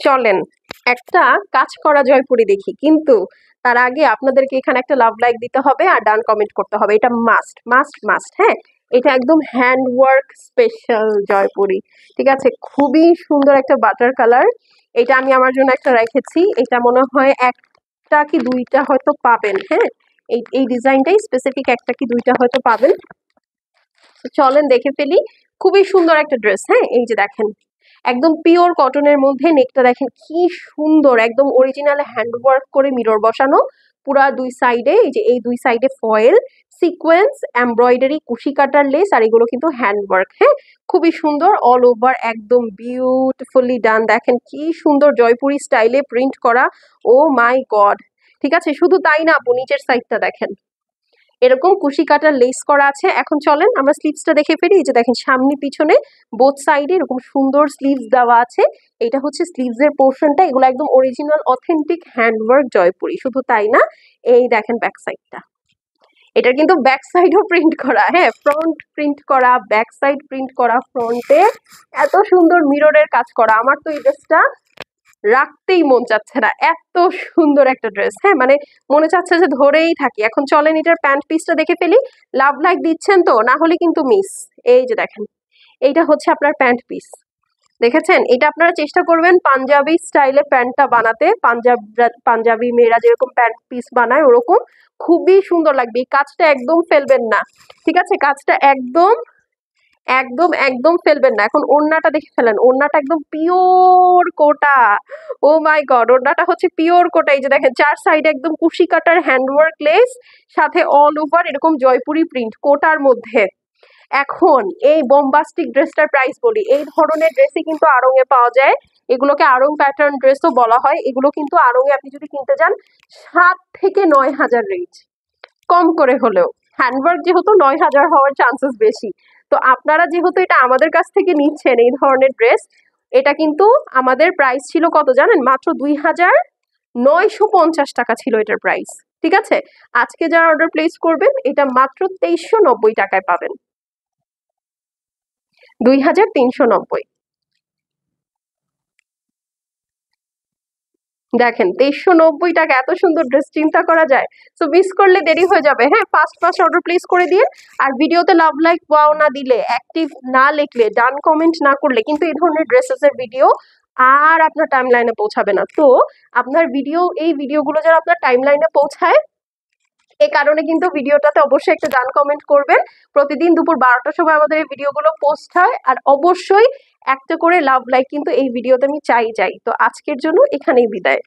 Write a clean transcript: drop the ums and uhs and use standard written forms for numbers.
চলেন একটা কাজ করা জয়পুরি দেখি, কিন্তু তার আগে আপনাদেরকে এখানে একটা লাভ লাইক দিতে হবে আর ডান কমেন্ট করতে হবে। এটা মাস্ট মাস্ট মাস্ট। হ্যাঁ, এটা একদম হ্যান্ড ওয়ার্ক স্পেশাল জয়পুরি। ঠিক আছে, খুবই সুন্দর একটা বাটার কালার। এটা আমি আমার জন্য একটা রেখেছি। এটা মনে হয় একটা কি দুইটা হয়তো পাবেন। হ্যাঁ, এই এই ডিজাইনটাই স্পেসিফিক একটা কি দুইটা হয়তো পাবেন। চলেন দেখে ফেলি। খুবই সুন্দর একটা ড্রেস। হ্যাঁ, এই যে দেখেন একদম পিওর কটনের মধ্যে নেকটা দেখেন কি সুন্দর, একদম অরিজিনাল হ্যান্ডওয়ার্ক করে মিরর বসানো পুরা দুই সাইডে। এই যে এই দুই সাইডে ফয়েল সিকোয়েন্স এমব্রয়ডারি কুশি কাটার লেস, আর এগুলো কিন্তু হ্যান্ডওয়ার্ক। হ্যাঁ, খুবই সুন্দর অল ওভার, একদম বিউটিফুলি ডান। দেখেন কি সুন্দর জয়পুরি স্টাইলে প্রিন্ট করা। ও মাই গড। ঠিক আছে, শুধু তাই না আপু, নিচের সাইডটা দেখেন এরকম কুশি কাটার লেস করা আছে। এখন চলেন আমরা স্লিভসটা দেখে ফেলি। এই যে দেখেন সামনে পিছনে বোথ সাইডে এরকম সুন্দর স্লিভস দেওয়া আছে। এটা হচ্ছে স্লিভস এর পোর্শনটা। এগুলো একদম অরিজিনাল অথেন্টিক হ্যান্ডওয়ার্ক জয়পুরি। শুধু তাই না, এই দেখেন ব্যাক সাইডটা, এটা কিন্তু ব্যাক সাইডও প্রিন্ট করা। হ্যাঁ, ফ্রন্ট প্রিন্ট করা, ব্যাক সাইড প্রিন্ট করা, ফ্রন্টে এত সুন্দর মিররের কাজ করা। আমার তো এই ড্রেসটা রাখতেই মন চাচ্ছে না, এত সুন্দর একটা ড্রেস। হ্যাঁ, মানে মনে চাচ্ছে যে ধরেই থাকি। এখন চলেন এটার প্যান্ট পিসটা দেখে ফেলি। লাভ লাইক দিচ্ছেন তো, না হলে কিন্তু মিস। এই যে দেখেন এইটা হচ্ছে আপনার প্যান্ট পিস। দেখেছেন, এটা আপনারা চেষ্টা করবেন পাঞ্জাবি স্টাইলে প্যান্টটা বানাতে। পাঞ্জাবি মেয়েরা যেরকম প্যান্ট পিস বানায় ওরকম খুবই সুন্দর লাগবে। এই কাজটা একদম ফেলবেন না। ঠিক আছে, কাজটা একদম একদম একদম ফেলবেন না। এখন ওড়নাটা দেখে ফেলেন, ওড়নাটা একদম পিওর কোটা। ও মাই গড, ওড়নাটা হচ্ছে পিওর কোটা। এই যে দেখেন চার সাইডে একদম কুশি কাটার হ্যান্ডওয়ার্ক লেস, সাথে অল ওভার এরকম জয়পুরি প্রিন্ট কোটার মধ্যে। এখন এই বোম্বাস্টিক ড্রেসটার প্রাইস বলি। এই ধরনের ড্রেসই কিন্তু আড়ং এ পাওয়া যায়। এগুলোকে আড়ং প্যাটার্ন ড্রেসও বলা হয়। এগুলো কিন্তু আড়ং এ আপনি যদি কিনতে যান 7 থেকে 9 হাজার রেঞ্জ, কম করে হলেও। হ্যান্ডওয়ার্ক যেহেতু 9 হাজার হওয়ার চান্সেস বেশি। তো আপনারা যেহেতু এটা আমাদের কাছ থেকে নিচ্ছেন এই ধরনের ড্রেস, এটা কিন্তু আমাদের প্রাইস ছিল কত জানেন? মাত্র 2,950 টাকা ছিল এটার প্রাইস। ঠিক আছে, আজকে যারা অর্ডার প্লেস করবেন এটা মাত্র 2390 টাকায় পাবেন। 2,390। দেখেন 2390 টাকা, এত সুন্দর ড্রেস চিন্তা করা যায়? সো মিস করলে দেরি হয়ে যাবে। হ্যাঁ, ফার্স্ট ফার্স্ট অর্ডার প্লেস করে দিয়ে, আর ভিডিওতে লাভ লাইক ওয়াও না দিলে, অ্যাক্টিভ না লিখলে, ডান কমেন্ট না করলে কিন্তু এই ধরনের ড্রেসেস এর ভিডিও আর আপনার টাইম লাইনে পৌঁছাবে না। তো আপনার ভিডিও, এই ভিডিওগুলো যারা আপনার টাইম লাইনে পৌঁছায়, এই কারণে কিন্তু ভিডিওটাতে অবশ্যই একটা ডান কমেন্ট করবেন। প্রতিদিন দুপুর 12টার সময় আমাদের এই ভিডিওগুলো পোস্ট হয়, আর অবশ্যই একটা করে লাভ লাইক কিন্তু এই ভিডিওতে আমি চাই। তো আজকের জন্য এখানেই বিদায়।